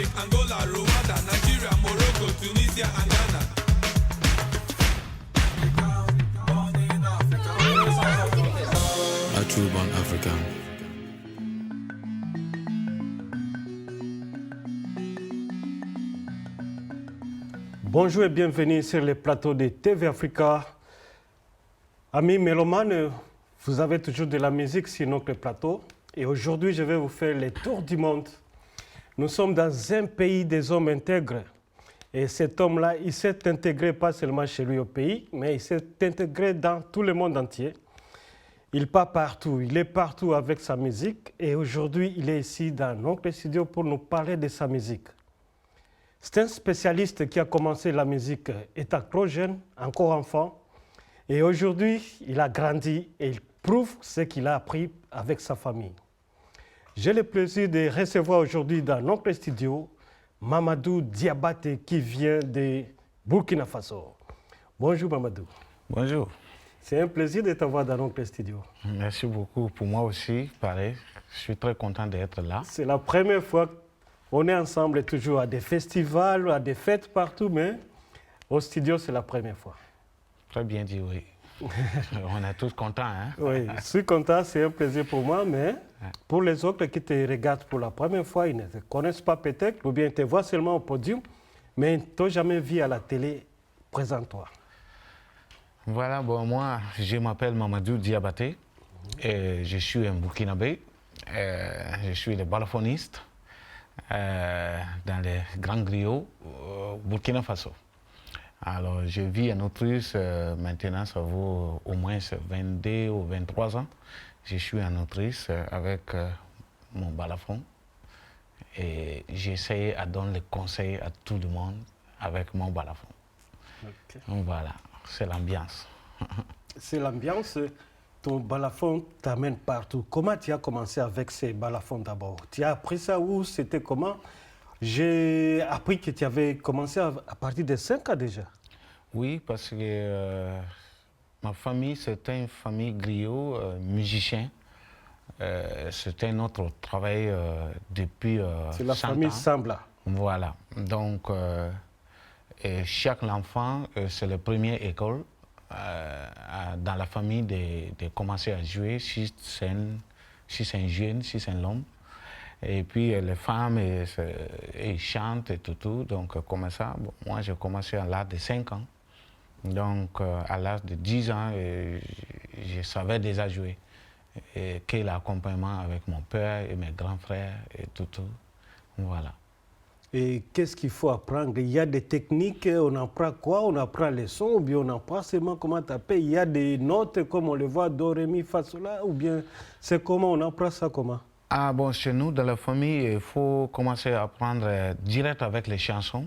Mozambique, Angola, Rwanda, Nigeria, Morocco, Tunisia, and Ghana. A true born African. Bonjour et bienvenue sur le plateau de TV Africa. Amis mélomanes, vous avez toujours de la musique sur notre plateau. Et aujourd'hui, je vais vous faire le tour du monde. Nous sommes dans un pays des hommes intègres. Et cet homme-là, il s'est intégré pas seulement chez lui au pays, mais il s'est intégré dans tout le monde entier. Il part partout, il est partout avec sa musique. Et aujourd'hui, il est ici dans notre studio pour nous parler de sa musique. C'est un spécialiste qui a commencé la musique étant trop jeune, encore enfant. Et aujourd'hui, il a grandi et il prouve ce qu'il a appris avec sa famille. J'ai le plaisir de recevoir aujourd'hui dans notre studio Mamadou Diabaté qui vient de Burkina Faso. Bonjour Mamadou. Bonjour. C'est un plaisir de t'avoir dans notre studio. Merci beaucoup. Pour moi aussi, pareil. Je suis très content d'être là. C'est la première fois qu'on est ensemble toujours à des festivals, à des fêtes partout, mais au studio, c'est la première fois. Très bien dit, oui. On est tous contents, hein? Oui, je suis content, c'est un plaisir pour moi, mais pour les autres qui te regardent pour la première fois, ils ne te connaissent pas peut-être, ou bien ils te voient seulement au podium, mais ils ne t'ont jamais vu à la télé. Présente-toi. Voilà, bon, moi, je m'appelle Mamadou Diabaté, et je suis un Burkinabé, je suis le balafoniste dans les grands griots au Burkina Faso. Alors, je vis en Autriche, maintenant ça vaut au moins 22 ou 23 ans. Je suis en Autriche avec mon balafon et j'essaie de donner les conseils à tout le monde avec mon balafon. Okay. Donc voilà, c'est l'ambiance. C'est l'ambiance. Ton balafon t'amène partout. Comment tu as commencé avec ces balafons d'abord? Tu as appris ça où? C'était comment? J'ai appris que tu avais commencé à partir de 5 ans déjà. Oui, parce que ma famille, c'était une famille griot, musicien. C'était notre travail depuis 100 ans. C'est la famille Sambla. Voilà. Donc, chaque enfant, c'est la première école dans la famille de commencer à jouer, si c'est un jeune, si c'est un homme. Et puis les femmes, elles chantent et tout. Donc comme ça, bon, moi j'ai commencé à l'âge de 5 ans. Donc à l'âge de 10 ans, je savais déjà jouer. Et quel accompagnement avec mon père et mes grands frères et tout. Voilà. Et qu'est-ce qu'il faut apprendre? Il y a des techniques, on apprend quoi? On apprend les sons ou bien on apprend seulement comment taper? Il y a des notes comme on le voit, do, ré, mi, fa, sol, la, ou bien c'est comment? On apprend ça comment? Ah bon, chez nous, dans la famille, il faut commencer à apprendre direct avec les chansons.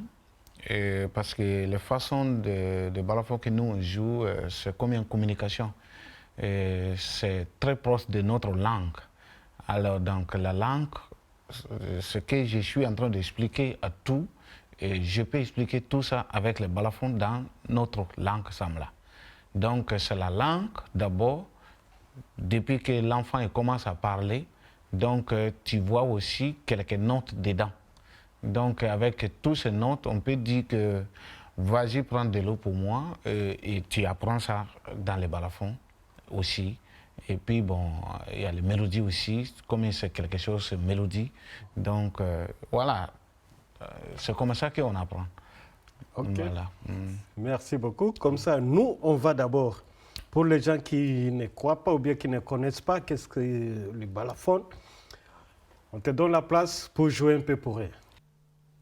Parce que la façon de balafon que nous on joue, c'est comme une communication. C'est très proche de notre langue. Alors donc la langue, ce que je suis en train d'expliquer à tout, et je peux expliquer tout ça avec le balafon dans notre langue sambla. Donc c'est la langue d'abord, depuis que l'enfant commence à parler, donc tu vois aussi quelques notes dedans. Donc avec toutes ces notes, on peut dire que vas-y prendre de l'eau pour moi et tu apprends ça dans les balafons aussi. Et puis bon, il y a les mélodies aussi, comme c'est quelque chose, c'est mélodie. Donc voilà, c'est comme ça qu'on apprend. Ok, voilà. Merci beaucoup. Comme ça, nous, on va d'abord, pour les gens qui ne croient pas ou bien qui ne connaissent pas qu'est-ce que le balafon, on te donne la place pour jouer un peu pour eux.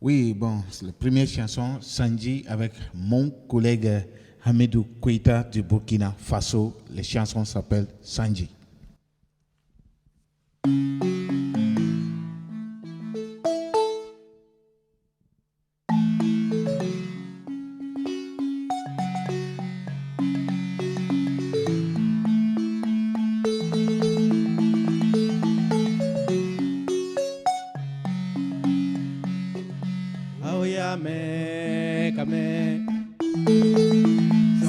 Oui, bon, c'est la première chanson, Sanji, avec mon collègue Hamidou Koïta du Burkina Faso. Les chansons s'appellent Sanji.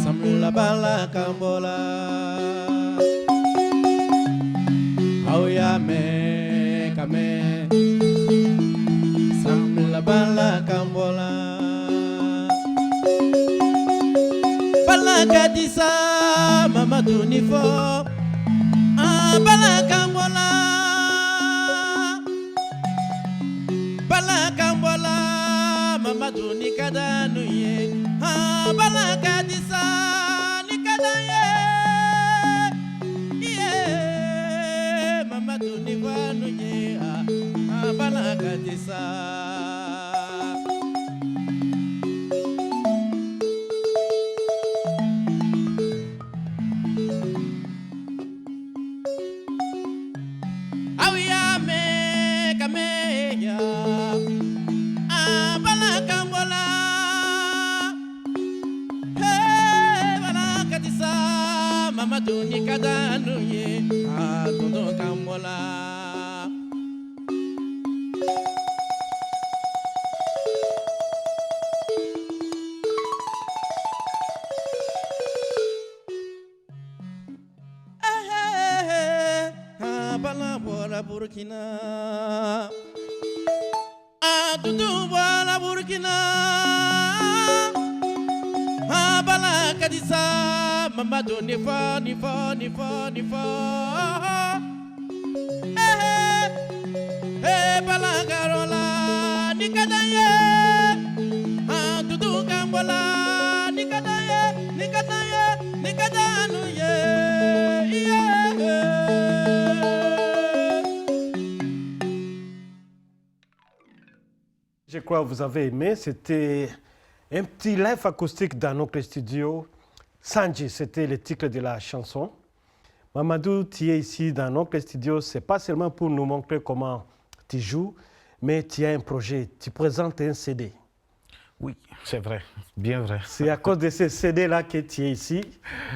Samula bala kambola Auya me kame Samula bala Mamadou Nifo Balakambola Balakambola Mamadou Nikada Nuye Balakadisa Nikada Ye Mamadou Nifa Nuye Balakadisa Mamadou Nikada Nuye Tonton Kambola Bala Bola Burkina Tutu Bola Burkina Bala Kadisa Mamadou Nifa Nifa Nifa Nifa Bala Garola Nikadaye Tutu Kambola Nikadaye Nikadaye Nikadanuye Je crois que vous avez aimé, c'était un petit live acoustique dans notre studio. Sanji, c'était le titre de la chanson. Mamadou, tu es ici dans notre studio, ce n'est pas seulement pour nous montrer comment tu joues, mais tu as un projet, tu présentes un CD. Oui, c'est vrai, bien vrai. C'est à cause de ce CD-là que tu es ici.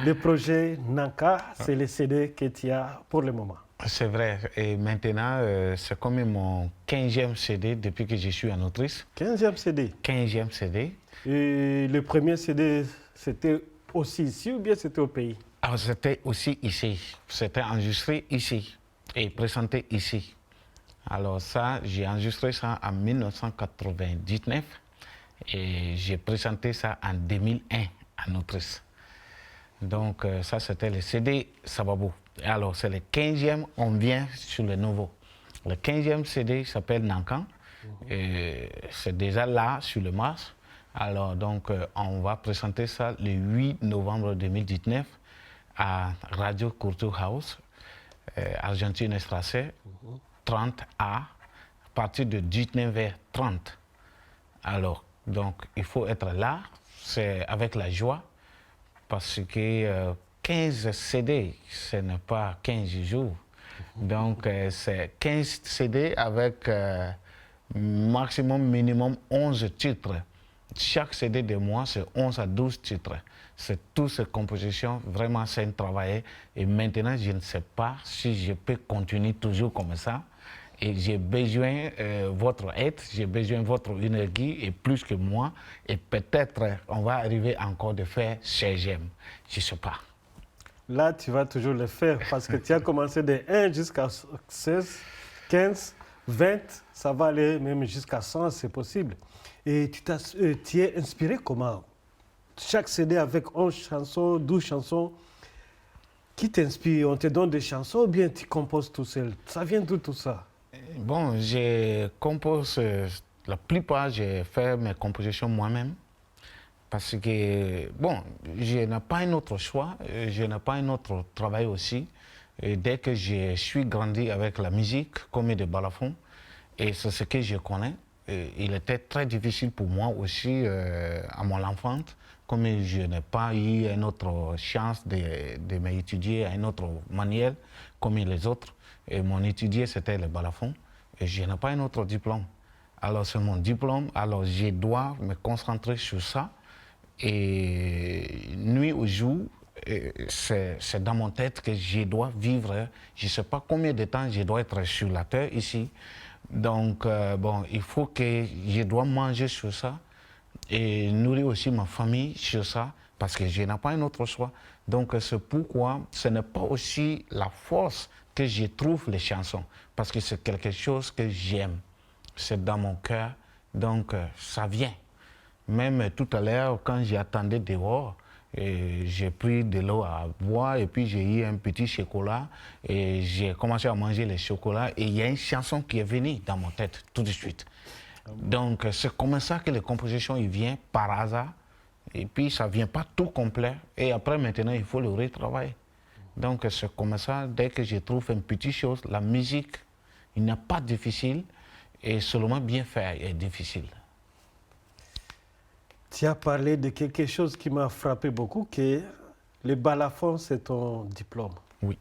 Le projet Nanka, c'est le CD que tu as pour le moment. C'est vrai, et maintenant, c'est comme mon 15e CD depuis que je suis en Autriche. 15e CD. 15e CD. Et le premier CD, c'était aussi ici ou bien c'était au pays? Alors, c'était aussi ici. C'était enregistré ici et présenté ici. Alors ça, j'ai enregistré ça en 1999 et j'ai présenté ça en 2001 en Autriche. Donc ça, c'était le CD Sababou. Alors, c'est le 15e, on vient sur le nouveau. Le 15e CD s'appelle Nankan. C'est déjà là, sur le Mars. Alors, donc, on va présenter ça le 8 novembre 2019 à Radio Culture House, Argentine Strasse, 30A, à partir de 19h30. Alors, donc, il faut être là, c'est avec la joie, parce que 15 CD, ce n'est pas 15 jours. Donc, c'est 15 CD avec maximum, minimum 11 titres. Chaque CD de moi, c'est 11 à 12 titres. C'est toutes ces compositions, vraiment, c'est un travail. Et maintenant, je ne sais pas si je peux continuer toujours comme ça. Et j'ai besoin de votre aide, j'ai besoin de votre énergie et plus que moi. Et peut-être on va arriver encore de faire 16e. Je ne sais pas. Là, tu vas toujours le faire parce que tu as commencé de 1 jusqu'à 16, 15, 20, ça va aller même jusqu'à 100, c'est possible. Et tu es inspiré comment? Chaque CD avec 11 chansons, 12 chansons. Qui t'inspire? On te donne des chansons ou bien tu composes tout seul? Ça vient d'où tout ça? Bon, je compose, la plupart, j'ai fait mes compositions moi-même. Parce que, bon, je n'ai pas un autre choix, je n'ai pas un autre travail aussi. Et dès que je suis grandi avec la musique, comme de balafon, et c'est ce que je connais, il était très difficile pour moi aussi, à mon enfance, comme je n'ai pas eu une autre chance de m'étudier à une autre manière, comme les autres. Et mon étudier, c'était le balafon, et je n'ai pas un autre diplôme. Alors c'est mon diplôme, alors je dois me concentrer sur ça. Et nuit au jour, c'est dans mon tête que je dois vivre. Je ne sais pas combien de temps je dois être sur la terre ici. Donc, bon, il faut que je dois manger sur ça et nourrir aussi ma famille sur ça parce que je n'ai pas un autre choix. Donc, c'est pourquoi ce n'est pas aussi la force que je trouve les chansons parce que c'est quelque chose que j'aime. C'est dans mon cœur, donc ça vient. Même tout à l'heure, quand j'attendais dehors, Et j'ai pris de l'eau à boire et puis j'ai eu un petit chocolat et j'ai commencé à manger les chocolats et il y a une chanson qui est venue dans mon tête tout de suite. Donc c'est comme ça que les compositions ils viennent par hasard et puis ça ne vient pas tout complet et après maintenant il faut le retravailler. Donc c'est comme ça, dès que je trouve une petite chose, la musique, il n'y a pas de difficile et seulement bien faire est difficile. Tu as parlé de quelque chose qui m'a frappé beaucoup, que le balafon, c'est ton diplôme. Oui.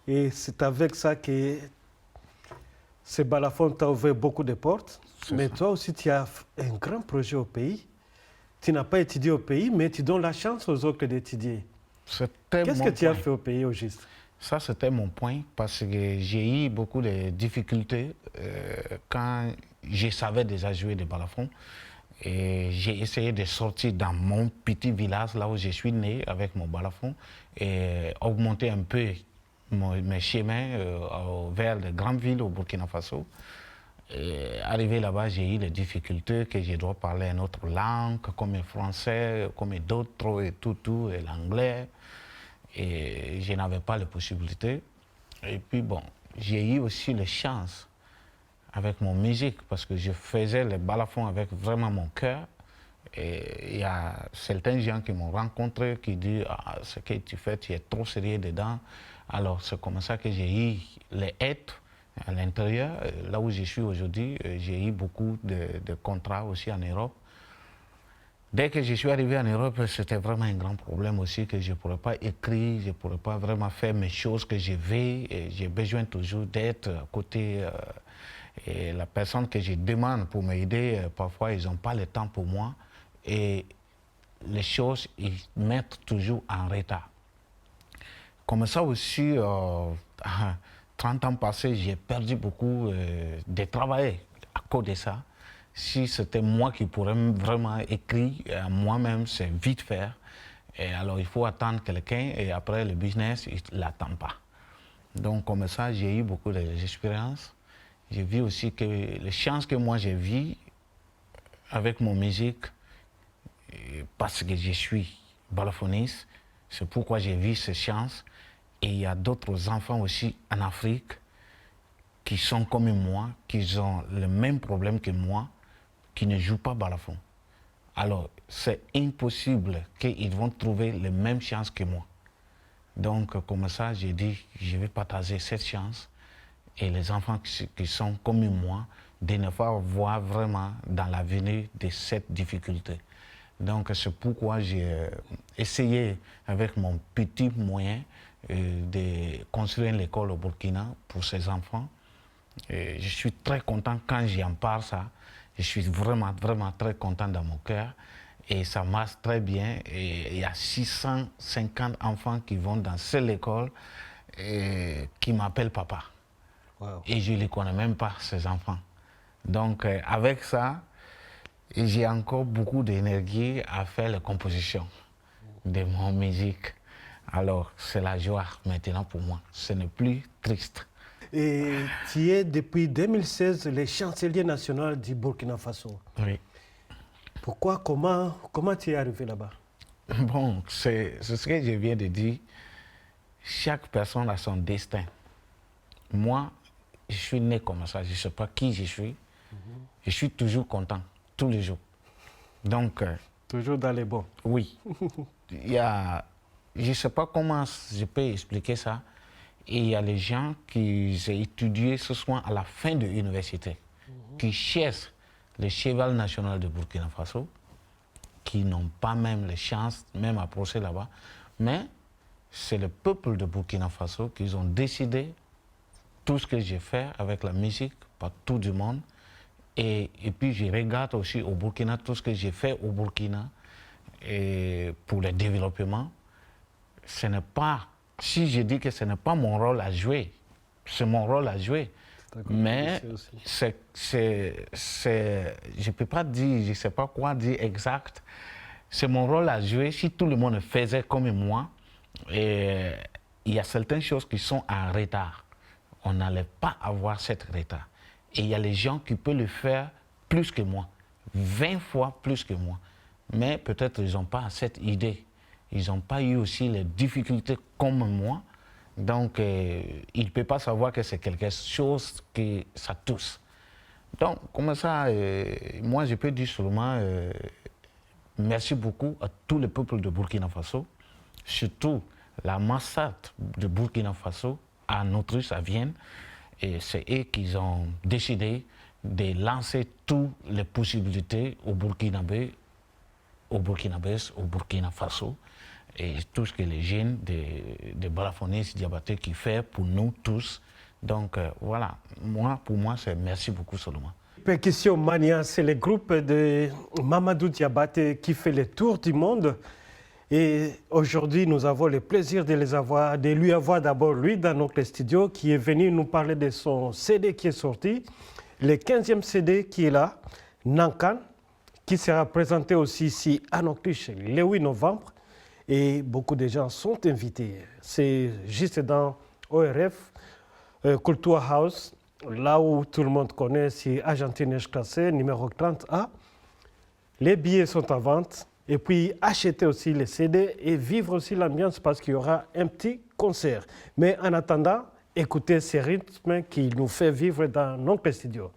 Et c'est avec ça que ce balafon t'a ouvert beaucoup de portes. Mais ça. toi aussi, tu as un grand projet au pays. Tu n'as pas étudié au pays, mais tu donnes la chance aux autres d'étudier. Qu'est-ce que tu as fait au pays au juste? Ça, c'était mon point parce que j'ai eu beaucoup de difficultés quand je savais déjà jouer de balafon. Et j'ai essayé de sortir dans mon petit village, là où je suis né, avec mon balafon, et augmenter un peu mes chemins vers les grandes villes au Burkina Faso. Et arrivé là-bas, j'ai eu des difficultés que je dois parler une autre langue, comme le français, comme d'autres, et tout, et l'anglais. Et je n'avais pas les possibilités. Et puis bon, j'ai eu aussi la chance avec mon musique, parce que je faisais les balafons avec vraiment mon cœur. Et il y a certains gens qui m'ont rencontré qui disent ah, ce que tu fais, tu es trop sérieux dedans. Alors c'est comme ça que j'ai eu les aides à l'intérieur. Là où je suis aujourd'hui, j'ai eu beaucoup de contrats aussi en Europe. Dès que je suis arrivé en Europe, c'était vraiment un grand problème aussi que je ne pourrais pas écrire, je ne pourrais pas vraiment faire mes choses que je veux. J'ai besoin toujours d'être à côté. Et la personne que je demande pour m'aider, parfois ils n'ont pas le temps pour moi et les choses ils mettent toujours en retard. Comme ça aussi, 30 ans passés, j'ai perdu beaucoup de travail à cause de ça. Si c'était moi qui pourrais vraiment écrire moi-même, c'est vite faire. Et alors il faut attendre quelqu'un et après le business, il ne l'attend pas. Donc comme ça, j'ai eu beaucoup d'expériences. J'ai vu aussi que les chances que moi j'ai vues avec mon musique, parce que je suis balafoniste, c'est pourquoi j'ai vu ces chances. Et il y a d'autres enfants aussi en Afrique qui sont comme moi, qui ont le même problème que moi, qui ne jouent pas balafon. Alors c'est impossible qu'ils vont trouver les mêmes chances que moi. Donc comme ça, j'ai dit, je vais partager cette chance. Et les enfants qui sont comme moi, de ne pas voir vraiment dans l'avenir de cette difficulté. Donc c'est pourquoi j'ai essayé avec mon petit moyen de construire une école au Burkina pour ces enfants. Et je suis très content quand j'en parle ça. Je suis vraiment très content dans mon cœur. Et ça marche très bien. Et il y a 650 enfants qui vont dans cette école et qui m'appellent papa. Wow. Et je ne les connais même pas, ces enfants. Donc, avec ça, j'ai encore beaucoup d'énergie à faire les compositions de mon musique. Alors, c'est la joie maintenant pour moi. Ce n'est plus triste. Et tu es depuis 2016 le chancelier national du Burkina Faso. Oui. Pourquoi, comment tu es arrivé là-bas? Bon, c'est ce que je viens de dire. Chaque personne a son destin. Moi, je suis né comme ça, je ne sais pas qui je suis. Je suis toujours content, tous les jours. Donc... toujours dans les bons. Oui. Je ne sais pas comment je peux expliquer ça. Et il y a les gens qui ont étudié ce soir à la fin de l'université, qui cherchent le cheval national de Burkina Faso, qui n'ont pas même les chances, même approcher là-bas. Mais c'est le peuple de Burkina Faso qui ont décidé tout ce que j'ai fait avec la musique partout du monde. Et puis je regarde aussi au Burkina tout ce que j'ai fait au Burkina et pour le développement. Ce n'est pas, si je dis que ce n'est pas mon rôle à jouer, c'est mon rôle à jouer. Mais je ne peux pas dire, je ne sais pas quoi dire exact. C'est mon rôle à jouer. Si tout le monde faisait comme moi, et il y a certaines choses qui sont en retard. On n'allait pas avoir cet retard. Et il y a les gens qui peuvent le faire plus que moi, 20 fois plus que moi. Mais peut-être ils n'ont pas cette idée. ils n'ont pas eu aussi les difficultés comme moi. Donc, il ne peut pas savoir que c'est quelque chose que ça touche. Donc, comme ça, moi, je peux dire seulement merci beaucoup à tout le peuple de Burkina Faso, surtout la massacre de Burkina Faso à Autriche, à Vienne. Et c'est eux qui ont décidé de lancer toutes les possibilités aux Burkinabés, au Burkina Faso, et tout ce que les jeunes de Balafonis Diabaté qui fait pour nous tous. Donc voilà, pour moi, c'est merci beaucoup seulement. Percussion Mania, c'est le groupe de Mamadou Diabaté qui fait le tour du monde. Et aujourd'hui, nous avons le plaisir de lui avoir d'abord lui dans notre studio, qui est venu nous parler de son CD qui est sorti, le 15e CD qui est là, Nankan, qui sera présenté aussi ici à Autriche le 8 novembre. Et beaucoup de gens sont invités. C'est juste dans ORF, Culture House, là où tout le monde connaît, c'est Argentine Classé, numéro 30A. Les billets sont en vente. Et puis acheter aussi les CD et vivre aussi l'ambiance parce qu'il y aura un petit concert. Mais en attendant, écoutez ces rythmes qui nous fait vivre dans notre studio.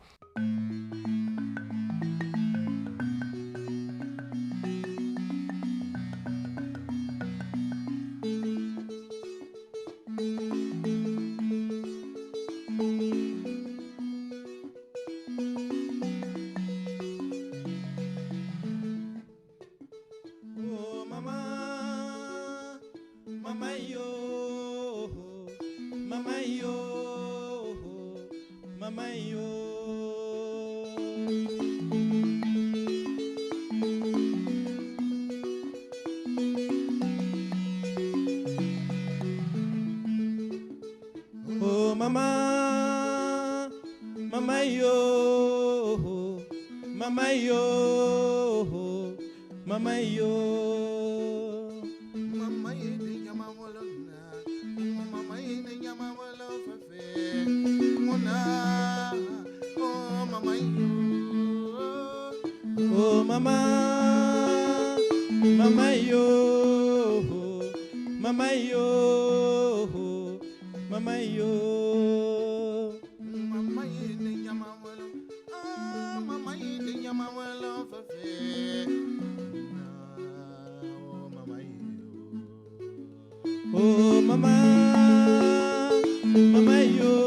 Oh mama, mama yo,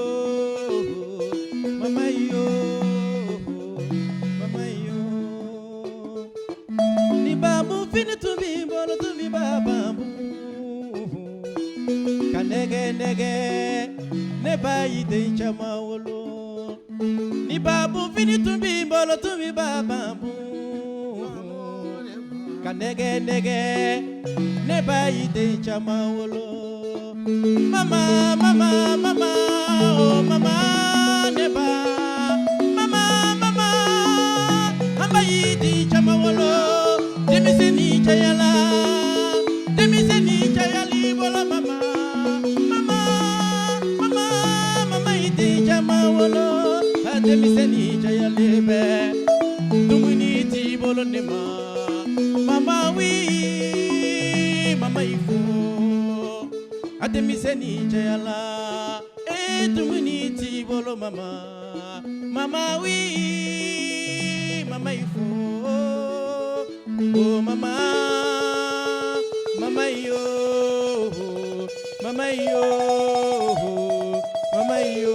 mama yo, mama yo. Ni babu fini tu bi bono tu bi babu. Kanege nege ne bayi de chama wolo. Ni babu fini tu bi bono tu bi babu. Kanege nege ne bayi de chama wolo. Mama, mama, mama, oh mama, neba. Mama, mama, ambayi di chama wolo. Demiseni chayala, demiseni chayali wolo mama. Mama, mama, mama di chama wolo. Demiseni chayali be, dumuni ti bolo nema. Mama wi, mama ifo. Ademiseni chayala, dumuni ti bolo mama. Mama wi, mama ifo. Oh mama, mama yo, mama yo, mama yo.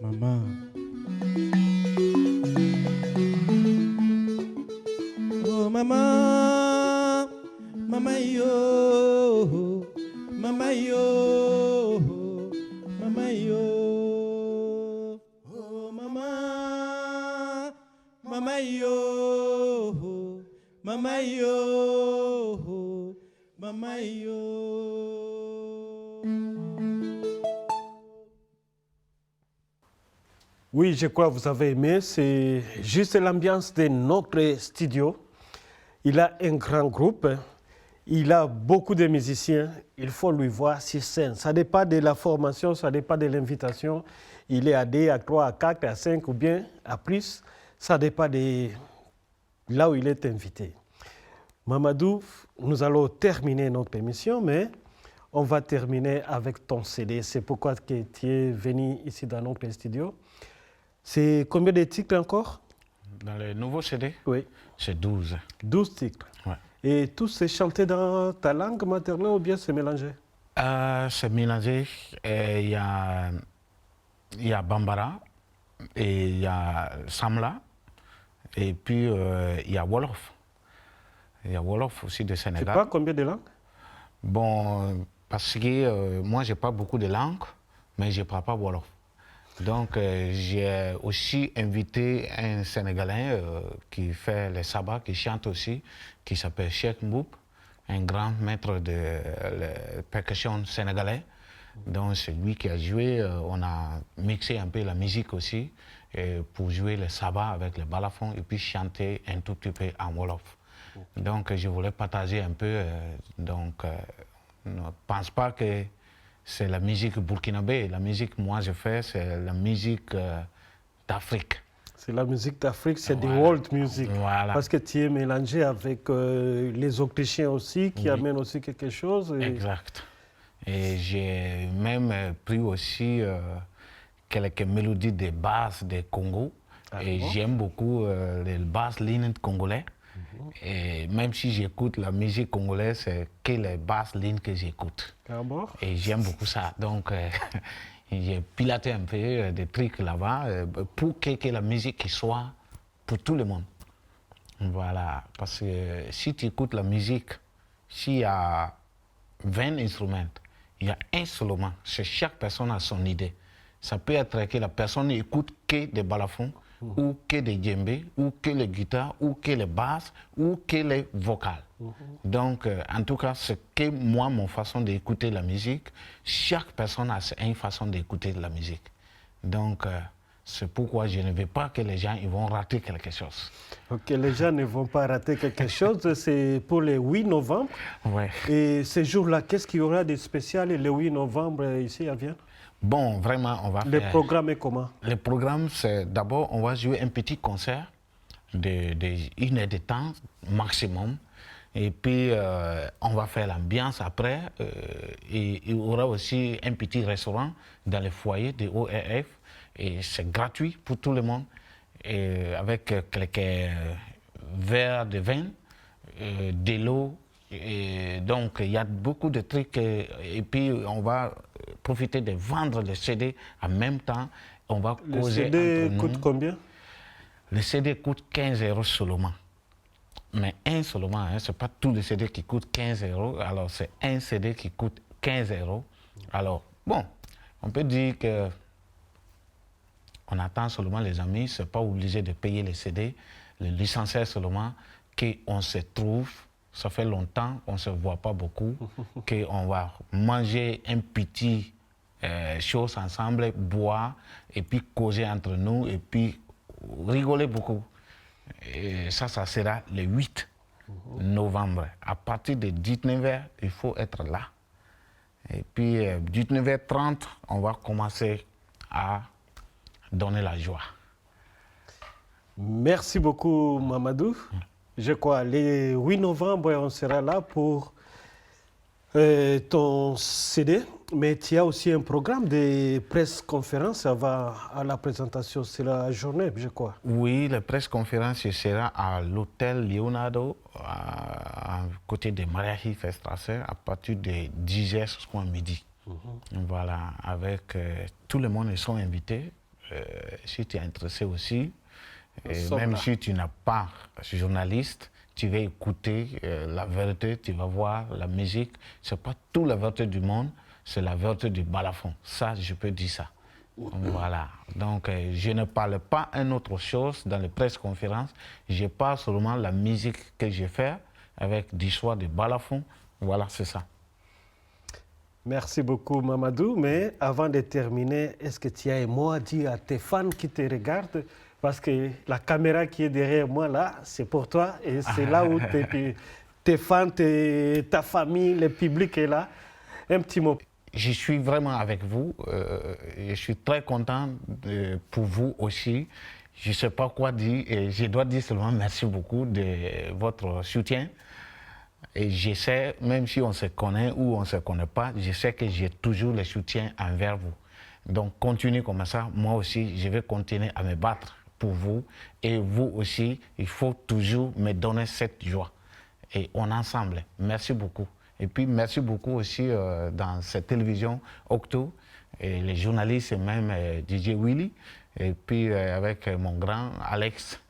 Mama. Oh mama, mama yo, mama yo, mama yo. Oh mama, mama yo, mama yo, mama yo. Oui, je crois que vous avez aimé. C'est juste l'ambiance de notre studio. Il a un grand groupe. Il a beaucoup de musiciens. Il faut lui voir sur scène. Ça dépend de la formation, ça dépend de l'invitation. Il est à 2, à 3, à 4, à 5 ou bien à plus. Ça dépend de là où il est invité. Mamadou, nous allons terminer notre émission, mais on va terminer avec ton CD. C'est pourquoi tu es venu ici dans notre studio. C'est combien de titres encore? Dans le nouveau CD, Oui. c'est 12. 12 titres. Ouais. Et tous c'est chanté dans ta langue maternelle ou bien c'est mélangé? C'est mélangé. Il y a Bambara, et il y a Samla, et puis il y a Wolof. Il y a Wolof aussi de Tu Sénégal. parles combien de langues? Bon, parce que moi, je parle beaucoup de langues, mais je ne parle pas Wolof. Donc, j'ai aussi invité un Sénégalais qui fait les sabbats, qui chante aussi, qui s'appelle Cheikh Mboub, un grand maître de la percussion sénégalais. Donc, c'est lui qui a joué. On a mixé un peu la musique aussi pour jouer les sabbats avec les balafons et puis chanter un tout petit peu en Wolof. Donc, je voulais partager un peu. Ne pense pas que c'est la musique burkinabé. La musique, moi, je fais, c'est la musique d'Afrique. C'est la musique d'Afrique, c'est Voilà. du world music. Voilà. Parce que tu es mélangé avec les Autrichiens aussi, qui amènent aussi quelque chose. Et... Exact. Et j'ai même pris aussi quelques mélodies de basses de Congo. Et j'aime beaucoup les basses lignes congolais. Et même si j'écoute la musique congolaise, c'est que les basses lignes que j'écoute. Ah bon? Et j'aime beaucoup ça. Donc, j'ai piloté un peu des trucs là-bas pour que la musique soit pour tout le monde. Voilà. Parce que si tu écoutes la musique, s'il y a 20 instruments, il y a un seulement. Chaque personne a son idée. Ça peut être que la personne n'écoute que des balafons, ou que des djembés, ou que les guitares, ou que les basses, ou que les vocales. Donc, en tout cas, c'est que moi, mon façon d'écouter la musique, chaque personne a une façon d'écouter la musique. Donc, c'est pourquoi je ne veux pas que les gens ils vont rater quelque chose. Ok, les gens ne vont pas rater quelque chose. C'est pour le 8 novembre. Ouais. Et ce jour-là, qu'est-ce qu'il y aura de spécial le 8 novembre ici à Vienne? Bon, vraiment, on va Le faire... programme est comment? Le programme, c'est d'abord, on va jouer un petit concert de 1 heure de temps maximum. Et puis, on va faire l'ambiance après. Et il y aura aussi un petit restaurant dans le foyer de ORF. Et c'est gratuit pour tout le monde. Et avec quelques verres de vin, de l'eau. Et donc, il y a beaucoup de trucs. Et puis, on va profiter de vendre les CD en même temps. On va Le causer CD entre nous. coûte combien? Le CD coûte 15 € seulement. Mais un seulement, hein, ce n'est pas tous les CD qui coûtent 15 €. Alors, c'est un CD qui coûte 15 €. Alors, bon, on peut dire que on attend seulement les amis, ce n'est pas obligé de payer les CD. Le licenciaire seulement, qu'on se trouve, ça fait longtemps, on ne se voit pas beaucoup, qu'on va manger un petit chose ensemble, boire, et puis causer entre nous, et puis rigoler beaucoup. Et ça sera le 8 novembre. À partir de 19h, il faut être là. Et puis, 19h30, on va commencer à donner la joie. Merci beaucoup, Mamadou. Je crois, le 8 novembre, on sera là pour ton CD. Mais tu as aussi un programme de presse-conférence avant à la présentation. C'est la journée, je crois. Oui, la presse-conférence sera à l'hôtel Leonardo, à côté de Mariahilferstrasse, à partir de 10h jusqu'à midi. Voilà, avec tout le monde, ils sont invités. Si tu es intéressé aussi, même là. si tu n'es pas journaliste, tu vas écouter la vérité, tu vas voir la musique. Ce n'est pas toute la vérité du monde, c'est la vérité du balafon. Ça, je peux dire ça. Voilà. Donc, je ne parle pas une autre chose dans les presse-conférences. Je parle seulement de la musique que je fais avec l'histoire du balafon. Voilà, c'est ça. Merci beaucoup, Mamadou. Mais avant de terminer, est-ce que tu as un mot à dire à tes fans qui te regardent? Parce que la caméra qui est derrière moi, là, c'est pour toi et c'est là où tu tes fans, ta famille, le public est là. Un petit mot. Je suis vraiment avec vous. Je suis très content pour vous aussi. Je ne sais pas quoi dire. Et je dois dire seulement merci beaucoup de votre soutien. Et je sais, même si on se connaît ou on ne se connaît pas, je sais que j'ai toujours le soutien envers vous. Donc, continuez comme ça. Moi aussi, je vais continuer à me battre pour vous. Et vous aussi, il faut toujours me donner cette joie. Et on est ensemble. Merci beaucoup. Et puis, merci beaucoup aussi dans cette télévision Octo, et les journalistes et même DJ Willy, et puis avec mon grand Alex.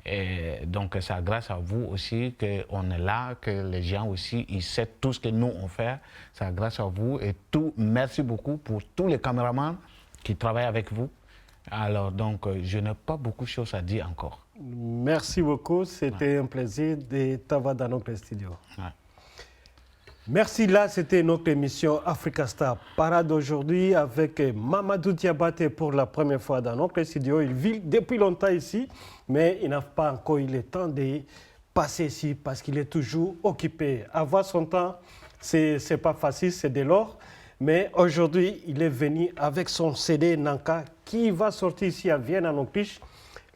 Et donc, c'est grâce à vous aussi qu'on est là, que les gens aussi, ils savent tout ce que nous on fait. C'est grâce à vous et tout. Merci beaucoup pour tous les caméramans qui travaillent avec vous. Alors, donc, je n'ai pas beaucoup de choses à dire encore. Merci beaucoup. C'était un plaisir de t'avoir dans notre studio. Ouais. Merci. Là, c'était notre émission Africa Star Parade aujourd'hui avec Mamadou Diabaté pour la première fois dans notre studio. Il vit depuis longtemps ici, mais il n'a pas encore eu le temps de passer ici parce qu'il est toujours occupé. Avoir son temps, ce n'est pas facile, c'est de l'or. Mais aujourd'hui, il est venu avec son CD Nanka qui va sortir ici à Vienne, en Autriche,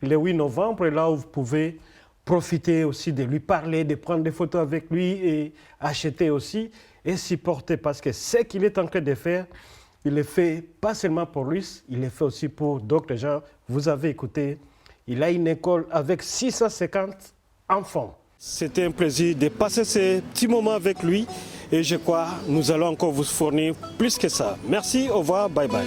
le 8 novembre. Et là où vous pouvez profiter aussi de lui parler, de prendre des photos avec lui et acheter aussi et supporter. Parce que ce qu'il est en train de faire, il le fait pas seulement pour lui, il le fait aussi pour d'autres gens. Vous avez écouté, il a une école avec 650 enfants. C'était un plaisir de passer ces petits moments avec lui et je crois que nous allons encore vous fournir plus que ça. Merci, au revoir, bye bye.